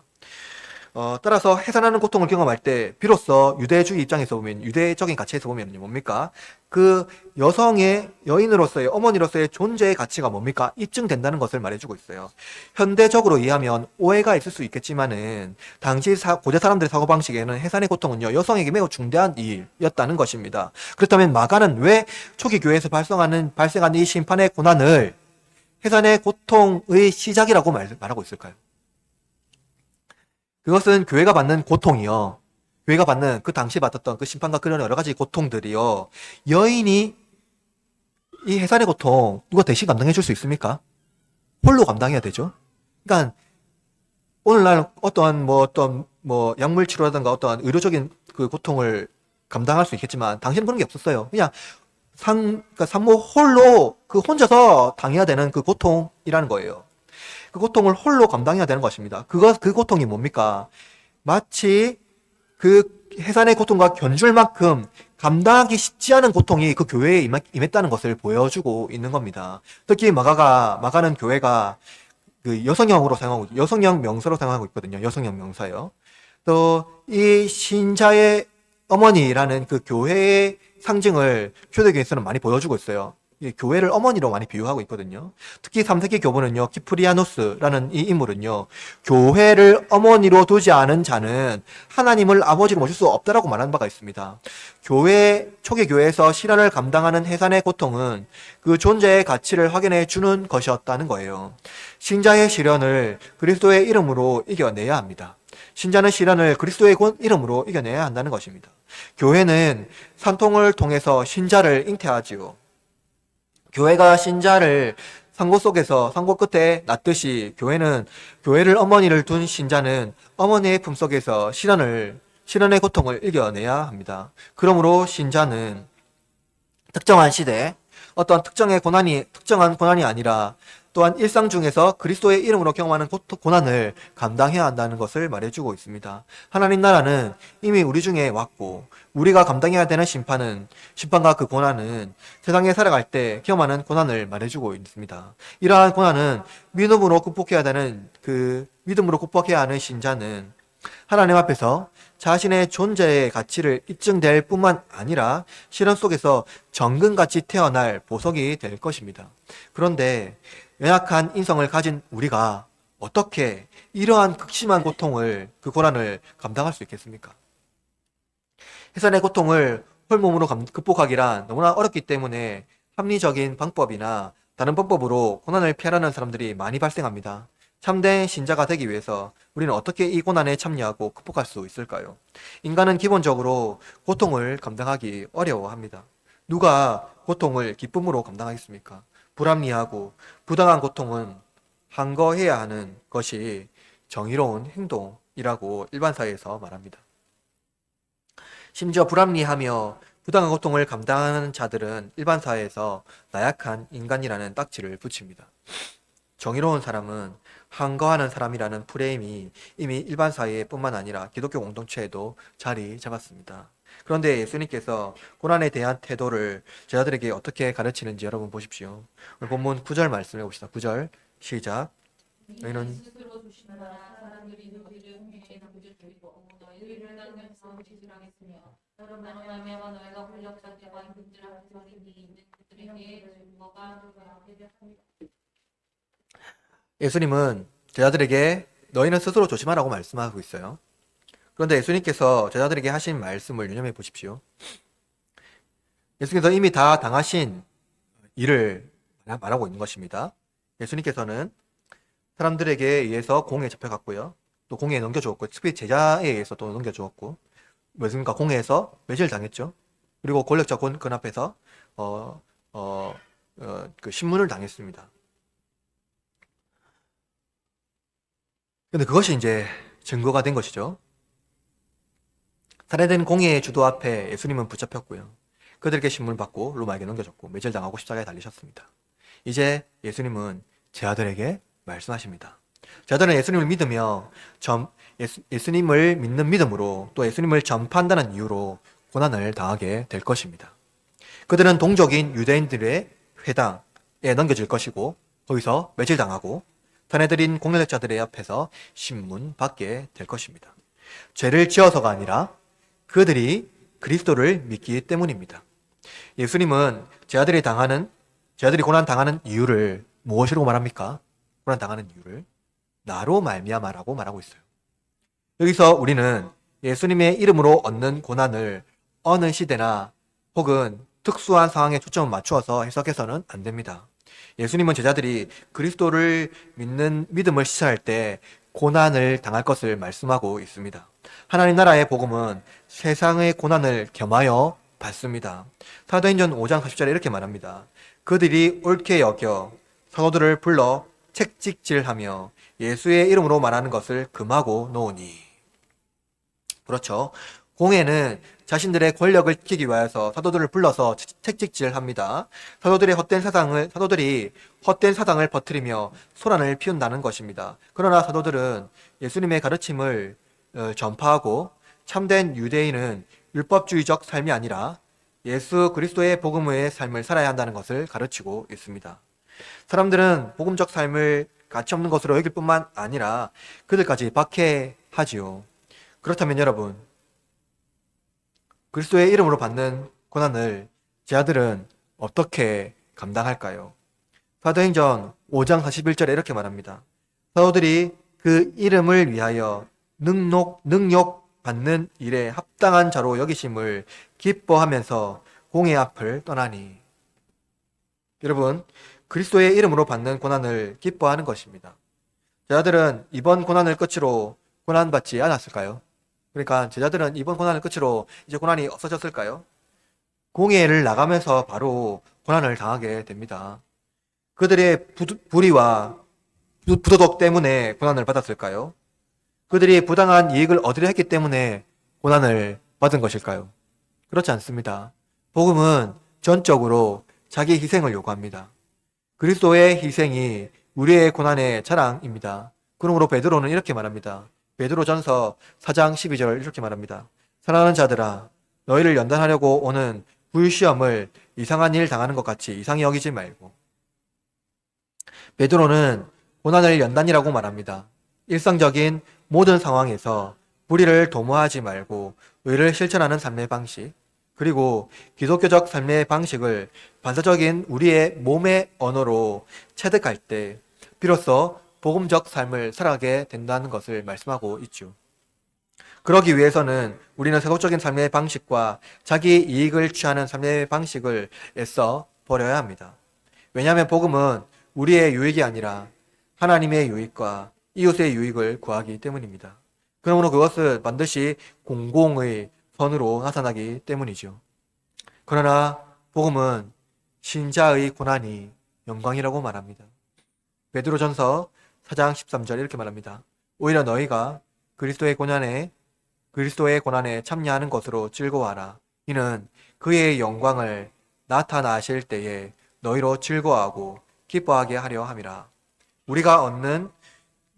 따라서 해산하는 고통을 경험할 때 비로소 유대주의 입장에서 보면, 유대적인 가치에서 보면 뭡니까? 그 여인으로서의, 어머니로서의 존재의 가치가 뭡니까? 입증된다는 것을 말해주고 있어요. 현대적으로 이해하면 오해가 있을 수 있겠지만은 당시 고대 사람들의 사고방식에는 해산의 고통은요, 여성에게 매우 중대한 일이었다는 것입니다. 그렇다면 마가는 왜 초기 교회에서 발생하는 이 심판의 고난을 해산의 고통의 시작이라고 말하고 있을까요? 그것은 교회가 받는 고통이요. 교회가 받는 그 당시 받았던 그 심판과 그런 여러 가지 고통들이요. 여인이 이 해산의 고통 누가 대신 감당해 줄 수 있습니까? 홀로 감당해야 되죠. 그러니까 오늘날 어떠한 약물 치료라든가 어떠한 의료적인 그 고통을 감당할 수 있겠지만 당신은 그런 게 없었어요. 그냥 그러니까 산모 홀로 혼자서 당해야 되는 그 고통이라는 거예요. 그 고통을 홀로 감당해야 되는 것입니다. 그 고통이 뭡니까? 마치 그 해산의 고통과 견줄 만큼 감당하기 쉽지 않은 고통이 그 교회에 임했다는 것을 보여주고 있는 겁니다. 특히 마가는 교회가 그 여성형 명사로 사용하고 있거든요. 여성형 명사요. 또 이 신자의 어머니라는 그 교회의 상징을 초대교회에서는 많이 보여주고 있어요. 교회를 어머니로 많이 비유하고 있거든요. 특히 3세기 교본은요, 키프리아노스라는 이 인물은요, 교회를 어머니로 두지 않은 자는 하나님을 아버지로 모실 수 없다라고 말하는 바가 있습니다. 초기 교회에서 시련을 감당하는 해산의 고통은 그 존재의 가치를 확인해 주는 것이었다는 거예요. 신자의 시련을 그리스도의 이름으로 이겨내야 합니다. 신자는 시련을 그리스도의 이름으로 이겨내야 한다는 것입니다. 교회는 산통을 통해서 신자를 잉태하지요. 교회가 신자를 상고 끝에 낳듯이 교회를 어머니를 둔 신자는 어머니의 품속에서 시련의 고통을 이겨내야 합니다. 그러므로 신자는 특정한 시대, 어떤 특정한 고난이 아니라 또한 일상 중에서 그리스도의 이름으로 경험하는 고난을 감당해야 한다는 것을 말해주고 있습니다. 하나님 나라는 이미 우리 중에 왔고 우리가 감당해야 되는 심판과 그 고난은 세상에 살아갈 때 경험하는 고난을 말해주고 있습니다. 이러한 고난은 믿음으로 극복해야 하는 신자는 하나님 앞에서 자신의 존재의 가치를 입증될 뿐만 아니라 시련 속에서 정금같이 태어날 보석이 될 것입니다. 그런데 연약한 인성을 가진 우리가 어떻게 이러한 극심한 그 고난을 감당할 수 있겠습니까? 해산의 고통을 홀몸으로 극복하기란 너무나 어렵기 때문에 합리적인 방법이나 다른 방법으로 고난을 피하려는 사람들이 많이 발생합니다. 참된 신자가 되기 위해서 우리는 어떻게 이 고난에 참여하고 극복할 수 있을까요? 인간은 기본적으로 고통을 감당하기 어려워합니다. 누가 고통을 기쁨으로 감당하겠습니까? 불합리하고 부당한 고통은 항거해야 하는 것이 정의로운 행동이라고 일반사회에서 말합니다. 심지어 불합리하며 부당한 고통을 감당하는 자들은 일반사회에서 나약한 인간이라는 딱지를 붙입니다. 정의로운 사람은 한거하는 사람이라는 프레임이 이미 일반 사회뿐만 아니라 기독교 공동체에도 자리 잡았습니다. 그런데 예수님께서 고난에 대한 태도를 제자들에게 어떻게 가르치는지 여러분 보십시오. 오늘 본문 9절 말씀해 봅시다. 9절 시작. 너희는 스스로 조심하라. 사람들이 너희를 홍해에 넘겨주리고 너희를 당겨서 지질하겠으며 너를 만나면 너희가 권력자들과 임금들 앞에서 능히 있는 그들에게 증거가 되게 합니다. 예수님은 제자들에게 너희는 스스로 조심하라고 말씀하고 있어요. 그런데 예수님께서 제자들에게 하신 말씀을 유념해 보십시오. 예수님께서 이미 다 당하신 일을 말하고 있는 것입니다. 예수님께서는 사람들에게 의해서 공에 잡혀갔고요. 또 공에 넘겨주었고, 특히 제자에 의해서 또 넘겨주었고, 뭐습니까? 공에서 매질 당했죠. 그리고 권력자 권 앞에서 그 신문을 당했습니다. 근데 그것이 이제 증거가 된 것이죠. 살해된 공예의 주도 앞에 예수님은 붙잡혔고요. 그들에게 신문을 받고 로마에게 넘겨줬고 매질당하고 십자가에 달리셨습니다. 이제 예수님은 제자들에게 말씀하십니다. 제자들은 예수님을 믿으며 예수님을 믿는 믿음으로 또 예수님을 전파한다는 이유로 고난을 당하게 될 것입니다. 그들은 동족인 유대인들의 회당에 넘겨질 것이고 거기서 매질당하고 탄해드린 공력자들의 앞에서 신문 받게 될 것입니다. 죄를 지어서가 아니라 그들이 그리스도를 믿기 때문입니다. 예수님은 제자들이 고난 당하는 이유를 무엇이라고 말합니까? 고난 당하는 이유를 나로 말미암아라고 말하고 있어요. 여기서 우리는 예수님의 이름으로 얻는 고난을 어느 시대나 혹은 특수한 상황에 초점을 맞추어서 해석해서는 안 됩니다. 예수님은 제자들이 그리스도를 믿는 믿음을 시사할 때 고난을 당할 것을 말씀하고 있습니다. 하나님 나라의 복음은 세상의 고난을 겸하여 받습니다. 사도행전 5장 40절에 이렇게 말합니다. 그들이 옳게 여겨 사도들을 불러 책찍질하며 예수의 이름으로 말하는 것을 금하고 놓으니. 그렇죠. 공회는 자신들의 권력을 지키기 위해서 사도들을 불러서 책찍질합니다. 사도들이 헛된 사상을 퍼뜨리며 소란을 피운다는 것입니다. 그러나 사도들은 예수님의 가르침을 전파하고 참된 유대인은 율법주의적 삶이 아니라 예수 그리스도의 복음의 삶을 살아야 한다는 것을 가르치고 있습니다. 사람들은 복음적 삶을 가치없는 것으로 여길 뿐만 아니라 그들까지 박해하지요. 그렇다면 여러분, 그리스도의 이름으로 받는 고난을 제자들은 어떻게 감당할까요? 사도행전 5장 41절에 이렇게 말합니다. 사도들이 그 이름을 위하여 능욕 받는 일에 합당한 자로 여기심을 기뻐하면서 공의 앞을 떠나니. 여러분, 그리스도의 이름으로 받는 고난을 기뻐하는 것입니다. 제자들은 이번 고난을 끝으로 고난받지 않았을까요? 그러니까 제자들은 이번 고난을 끝으로 이제 고난이 없어졌을까요? 공회를 나가면서 바로 고난을 당하게 됩니다. 그들의 불의와 부도덕 때문에 고난을 받았을까요? 그들이 부당한 이익을 얻으려 했기 때문에 고난을 받은 것일까요? 그렇지 않습니다. 복음은 전적으로 자기 희생을 요구합니다. 그리스도의 희생이 우리의 고난의 자랑입니다. 그러므로 베드로는 이렇게 말합니다. 베드로전서 4장 12절 이렇게 말합니다. 사랑하는 자들아, 너희를 연단하려고 오는 불시험을 이상한 일 당하는 것 같이 이상히 여기지 말고. 베드로는 고난을 연단이라고 말합니다. 일상적인 모든 상황에서 불의를 도모하지 말고 의를 실천하는 삶의 방식, 그리고 기독교적 삶의 방식을 반사적인 우리의 몸의 언어로 체득할 때 비로소 복음적 삶을 살아가게 된다는 것을 말씀하고 있죠. 그러기 위해서는 우리는 세속적인 삶의 방식과 자기 이익을 취하는 삶의 방식을 애써 버려야 합니다. 왜냐하면 복음은 우리의 유익이 아니라 하나님의 유익과 이웃의 유익을 구하기 때문입니다. 그러므로 그것은 반드시 공공의 선으로 나타나기 때문이죠. 그러나 복음은 신자의 고난이 영광이라고 말합니다. 베드로전서 4장 13절 이렇게 말합니다. 오히려 너희가 그리스도의 고난에 참여하는 것으로 즐거워하라. 이는 그의 영광을 나타나실 때에 너희로 즐거워하고 기뻐하게 하려 함이라. 우리가 얻는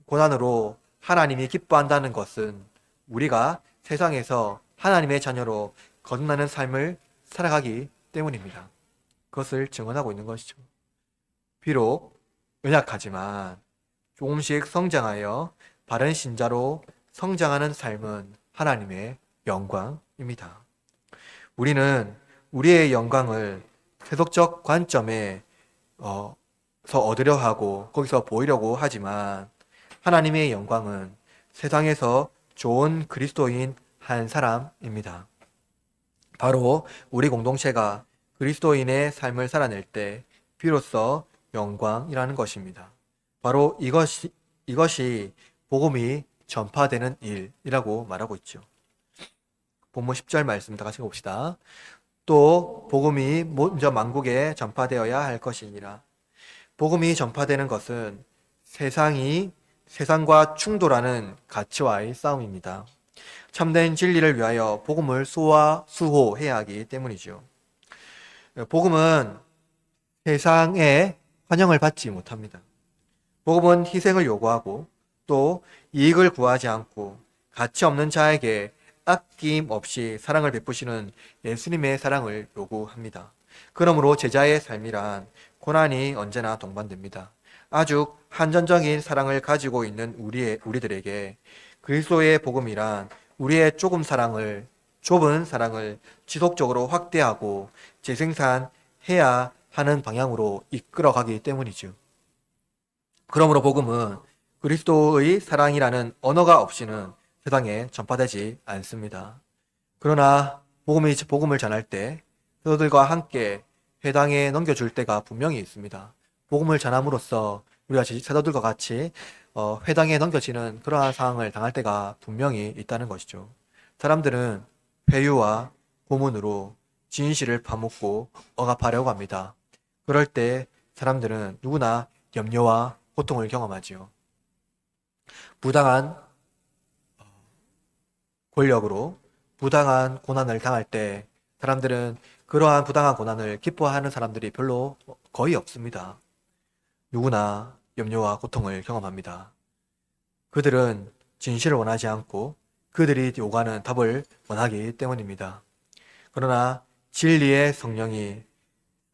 고난으로 하나님이 기뻐한다는 것은 우리가 세상에서 하나님의 자녀로 거듭나는 삶을 살아가기 때문입니다. 그것을 증언하고 있는 것이죠. 비록 연약하지만 조금씩 성장하여 바른 신자로 성장하는 삶은 하나님의 영광입니다. 우리는 우리의 영광을 세속적 관점에 서 얻으려 하고 거기서 보이려고 하지만 하나님의 영광은 세상에서 좋은 그리스도인 한 사람입니다. 바로 우리 공동체가 그리스도인의 삶을 살아낼 때 비로소 영광이라는 것입니다. 바로 이것이 복음이 전파되는 일이라고 말하고 있죠. 본문 10절 말씀 다 같이 봅시다. 또 복음이 먼저 만국에 전파되어야 할 것이니라. 복음이 전파되는 것은 세상과 충돌하는 가치와의 싸움입니다. 참된 진리를 위하여 복음을 수호해야 하기 때문이죠. 복음은 세상의 환영을 받지 못합니다. 복음은 희생을 요구하고 또 이익을 구하지 않고 가치 없는 자에게 아낌없이 사랑을 베푸시는 예수님의 사랑을 요구합니다. 그러므로 제자의 삶이란 고난이 언제나 동반됩니다. 아주 한전적인 사랑을 가지고 있는 우리들에게 그리스도의 복음이란 우리의 좁은 사랑을 지속적으로 확대하고 재생산해야 하는 방향으로 이끌어가기 때문이죠. 그러므로 복음은 그리스도의 사랑이라는 언어가 없이는 세상에 전파되지 않습니다. 그러나 복음을 전할 때 그들과 함께 회당에 넘겨줄 때가 분명히 있습니다. 복음을 전함으로써 우리가 사도들과 같이 회당에 넘겨지는 그러한 상황을 당할 때가 분명히 있다는 것이죠. 사람들은 회유와 고문으로 진실을 파묻고 억압하려고 합니다. 그럴 때 사람들은 누구나 염려와 고통을 경험하지요. 부당한 권력으로 부당한 고난을 당할 때 사람들은 그러한 부당한 고난을 기뻐하는 사람들이 거의 없습니다. 누구나 염려와 고통을 경험합니다. 그들은 진실을 원하지 않고 그들이 요구하는 답을 원하기 때문입니다. 그러나 진리의 성령이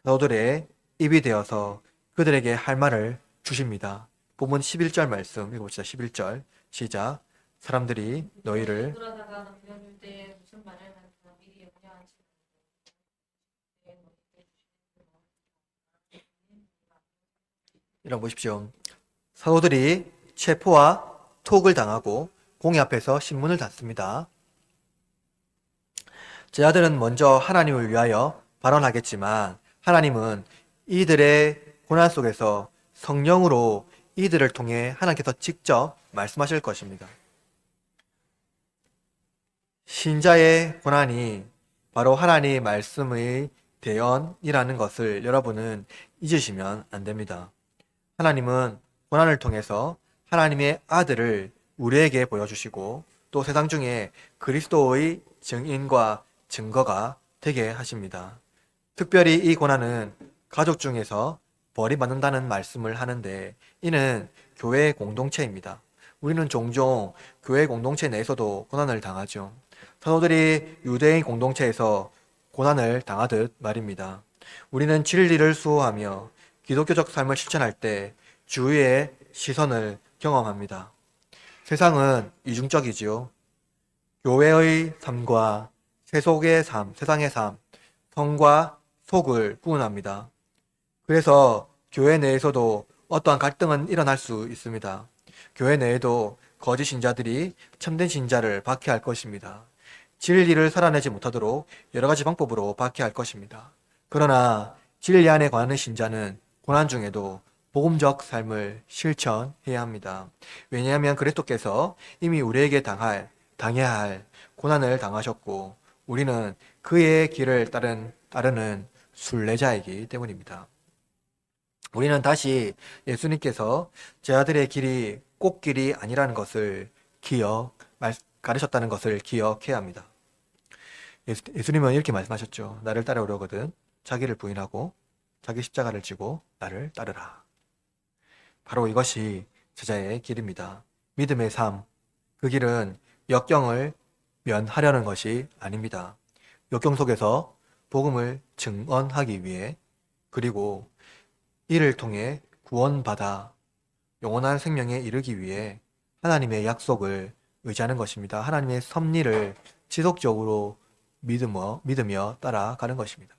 사도들의 입이 되어서 그들에게 할 말을 주십니다. 본문 11절 말씀 읽어봅시다. 11절 시작. 사람들이 너희를 그러다가 넘겨줄 때에 무슨 말을 하나 미리 염려하지 읽어보십시오. 사도들이 체포와 톡을 당하고 공회 앞에서 신문을 닫습니다. 제자들은 먼저 하나님을 위하여 발언하겠지만 하나님은 이들의 고난 속에서 성령으로 이들을 통해 하나님께서 직접 말씀하실 것입니다. 신자의 고난이 바로 하나님의 말씀의 대언이라는 것을 여러분은 잊으시면 안 됩니다. 하나님은 고난을 통해서 하나님의 아들을 우리에게 보여주시고 또 세상 중에 그리스도의 증인과 증거가 되게 하십니다. 특별히 이 고난은 가족 중에서 버림받는다는 말씀을 하는데 이는 교회 공동체입니다. 우리는 종종 교회 공동체 내에서도 고난을 당하죠. 사도들이 유대인 공동체에서 고난을 당하듯 말입니다. 우리는 진리를 수호하며 기독교적 삶을 실천할 때 주위의 시선을 경험합니다. 세상은 이중적이지요. 교회의 삶과 세상의 삶, 성과 속을 구분합니다. 그래서 교회 내에서도 어떠한 갈등은 일어날 수 있습니다. 교회 내에도 거짓 신자들이 참된 신자를 박해할 것입니다. 진리를 살아내지 못하도록 여러 가지 방법으로 박해할 것입니다. 그러나 진리 안에 관하는 신자는 고난 중에도 복음적 삶을 실천해야 합니다. 왜냐하면 그리스도께서 이미 우리에게 당해야 할 고난을 당하셨고 우리는 그의 길을 따르는 순례자이기 때문입니다. 우리는 다시 예수님께서 제자들의 길이 꽃길이 아니라는 것을 가르쳤다는 것을 기억해야 합니다. 예수님은 이렇게 말씀하셨죠. 나를 따라오려거든 자기를 부인하고 자기 십자가를 지고 나를 따르라. 바로 이것이 제자의 길입니다. 믿음의 삶, 그 길은 역경을 면하려는 것이 아닙니다. 역경 속에서 복음을 증언하기 위해, 그리고 이를 통해 구원받아 영원한 생명에 이르기 위해 하나님의 약속을 의지하는 것입니다. 하나님의 섭리를 지속적으로 믿으며 따라가는 것입니다.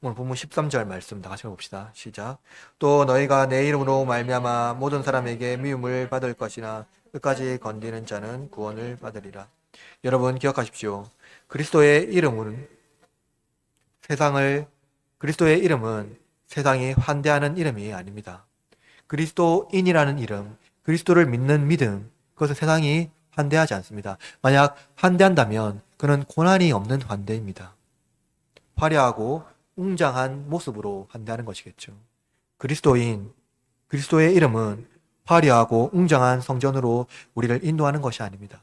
오늘 본문 13절 말씀 다 같이 봅시다. 시작. 또 너희가 내 이름으로 말미암아 모든 사람에게 미움을 받을 것이나 끝까지 건디는 자는 구원을 받으리라. 여러분 기억하십시오. 그리스도의 이름은 세상이 환대하는 이름이 아닙니다. 그리스도인이라는 이름, 그리스도를 믿는 믿음, 그것은 세상이 환대하지 않습니다. 만약 환대한다면 그는 고난이 없는 환대입니다. 화려하고 웅장한 모습으로 환대하는 것이겠죠. 그리스도의 이름은 화려하고 웅장한 성전으로 우리를 인도하는 것이 아닙니다.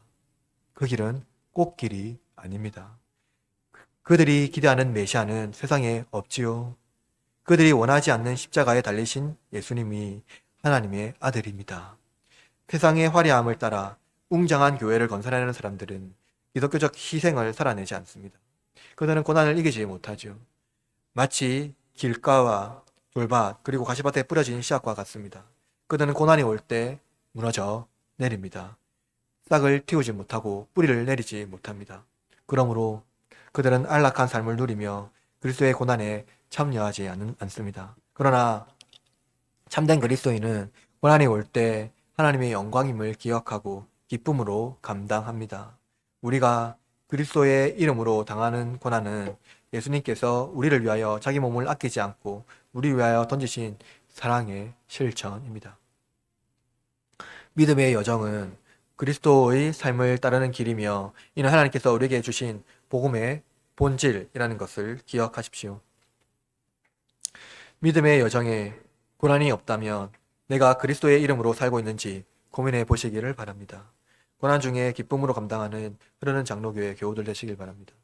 그 길은 꽃길이 아닙니다. 그들이 기대하는 메시아는 세상에 없지요. 그들이 원하지 않는 십자가에 달리신 예수님이 하나님의 아들입니다. 세상의 화려함을 따라 웅장한 교회를 건설하는 사람들은 기독교적 희생을 살아내지 않습니다. 그들은 고난을 이기지 못하죠. 마치 길가와 돌밭 그리고 가시밭에 뿌려진 씨앗과 같습니다. 그들은 고난이 올 때 무너져 내립니다. 싹을 틔우지 못하고 뿌리를 내리지 못합니다. 그러므로 그들은 안락한 삶을 누리며 그리스도의 고난에 참여하지 않습니다. 그러나 참된 그리스도인은 고난이 올 때 하나님의 영광임을 기억하고 기쁨으로 감당합니다. 우리가 그리스도의 이름으로 당하는 고난은 예수님께서 우리를 위하여 자기 몸을 아끼지 않고 우리 위하여 던지신 사랑의 실천입니다. 믿음의 여정은 그리스도의 삶을 따르는 길이며 이는 하나님께서 우리에게 주신 복음의 본질이라는 것을 기억하십시오. 믿음의 여정에 고난이 없다면 내가 그리스도의 이름으로 살고 있는지 고민해 보시기를 바랍니다. 고난 중에 기쁨으로 감당하는 흐르는 장로교회 교우들 되시길 바랍니다.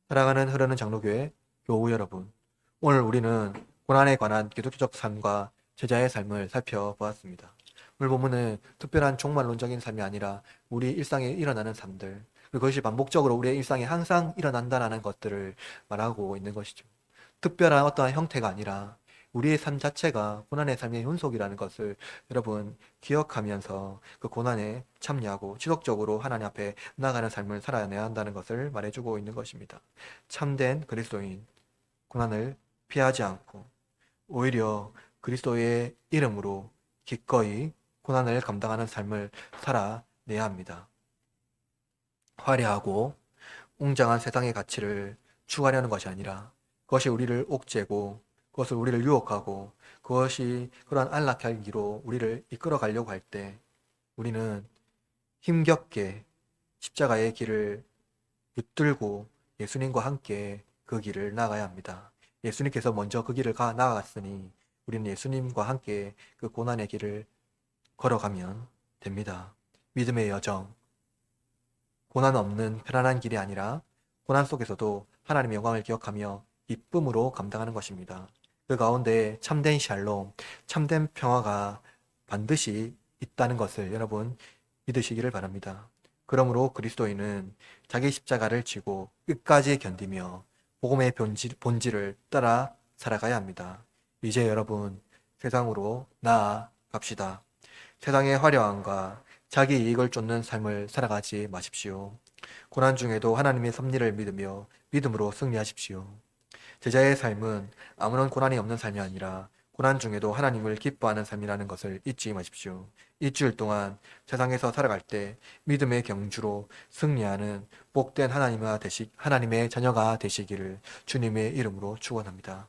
사랑하는 흐르는 장로교회 교우 여러분, 오늘 우리는 고난에 관한 기독교적 삶과 제자의 삶을 살펴보았습니다. 오늘 본문은 특별한 종말론적인 삶이 아니라 우리 일상에 일어나는 삶들, 그것이 반복적으로 우리의 일상에 항상 일어난다는 것들을 말하고 있는 것이죠. 특별한 어떠한 형태가 아니라 우리의 삶 자체가 고난의 삶의 연속이라는 것을 여러분 기억하면서 그 고난에 참여하고 지속적으로 하나님 앞에 나아가는 삶을 살아내야 한다는 것을 말해주고 있는 것입니다. 참된 그리스도인, 고난을 피하지 않고 오히려 그리스도의 이름으로 기꺼이 고난을 감당하는 삶을 살아내야 합니다. 화려하고 웅장한 세상의 가치를 추구하려는 것이 아니라 그것이 우리를 옥죄고 그것을 우리를 유혹하고 그것이 그러한 안락할 기로 우리를 이끌어 가려고 할 때 우리는 힘겹게 십자가의 길을 붙들고 예수님과 함께 그 길을 나가야 합니다. 예수님께서 먼저 그 길을 나아갔으니 우리는 예수님과 함께 그 고난의 길을 걸어가면 됩니다. 믿음의 여정, 고난 없는 편안한 길이 아니라 고난 속에서도 하나님의 영광을 기억하며 기쁨으로 감당하는 것입니다. 그 가운데 참된 샬롬, 참된 평화가 반드시 있다는 것을 여러분 믿으시기를 바랍니다. 그러므로 그리스도인은 자기 십자가를 지고 끝까지 견디며 복음의 본질을 따라 살아가야 합니다. 이제 여러분 세상으로 나아갑시다. 세상의 화려함과 자기 이익을 쫓는 삶을 살아가지 마십시오. 고난 중에도 하나님의 섭리를 믿으며 믿음으로 승리하십시오. 제자의 삶은 아무런 고난이 없는 삶이 아니라 고난 중에도 하나님을 기뻐하는 삶이라는 것을 잊지 마십시오. 일주일 동안 세상에서 살아갈 때 믿음의 경주로 승리하는 복된 하나님의 자녀가 되시기를 주님의 이름으로 축원합니다.